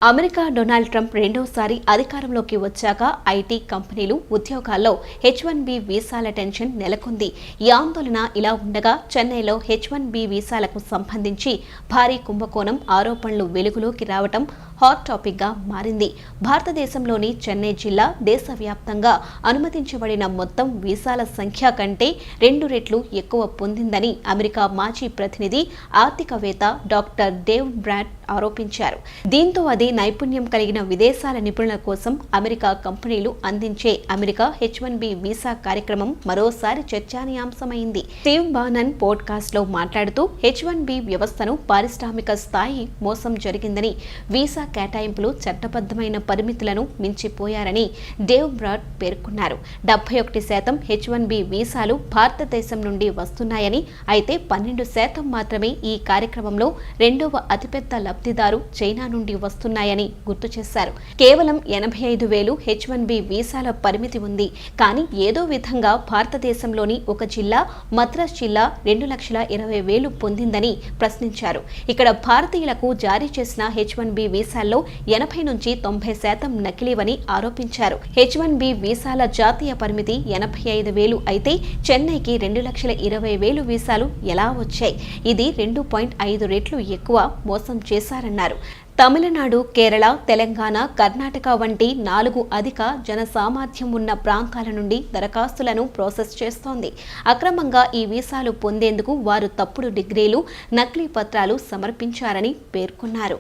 America Donald Trump రెండోసారి అధికారంలోకి వచ్చాక ఐటీ కంపెనీలు ఉద్యోగాల్లో H1B వీసాల టెన్షన్ నెలకొంది. ఈ ఆందోళన ఇలా ఉండగా చెన్నైలో H1B వీసాలకు సంబంధించి భారీ కుంభకోణం ఆరోపణలు వెలుగులోకి రావటం హాట్ టాపిక్ గా మారింది. భారతదేశంలోని చెన్నై జిల్లా దేశవ్యాప్తంగా అనుమతించబడిన మొత్తం వీసాల సంఖ్య కంటే 2 రెట్లు ఎక్కువ పొందిందని అమెరికా మాజీ ప్రతినిధి ఆర్థికవేత్త డాక్టర్ డేవ్ బ్రాడ్ ఆరోపించారు. దీంతో అది నైపుణ్యం కలిగిన విదేశాల నిపుణుల కోసం అమెరికా కంపెనీలు అందించే అమెరికా H1B వీసా కార్యక్రమం మరోసారి చర్చానీయాంశమైంది. స్టీవ్ బానన్ పోడ్కాస్ట్ లో మాట్లాడుతూ H1B వ్యవస్థను పారిశ్రామిక స్థాయి మోసం జరిగిందని, వీసా కేటాయింపులు చట్టబద్ధమైన పరిమితులను మించిపోయారని డేవ్ బ్రాడ్ పేర్కొన్నారు. 71% H1B వీసాలు భారతదేశం నుండి వస్తున్నాయని, అయితే 12% మాత్రమే ఈ కార్యక్రమంలో రెండవ అతిపెద్ద లబ్ధిదారు చైనా నుండి వస్తున్నాయని గుర్తు చేశారు. కేవలం 85,000 H1B వీసాల పరిమితి ఉంది. కానీ ఏదో విధంగా భారతదేశంలోని ఒక జిల్లా, మద్రాస్ జిల్లా 2,20,000 పొందిందని ప్రశ్నించారు. ఇక్కడ భారతీయులకు జారీ చేసిన H1B వీసాల్లో 80 నుంచి 90% నకిలీవని ఆరోపించారు. H1B వీసాల జాతీయ పరిమితి 85,000 అయితే చెన్నైకి 2,20,000 వీసాలు ఎలా వచ్చాయి? ఇది 2.5 రెట్లు ఎక్కువ మోసం చేశారన్నారు. తమిళనాడు, కేరళ, తెలంగాణ, కర్ణాటక వంటి 4 అధిక జనసామర్థ్యం ఉన్న ప్రాంతాల నుండి దరఖాస్తులను ప్రాసెస్ చేస్తోంది. అక్రమంగా ఈ వీసాలు పొందేందుకు వారు తప్పుడు డిగ్రీలు, నకిలీ పత్రాలు సమర్పించారని పేర్కొన్నారు.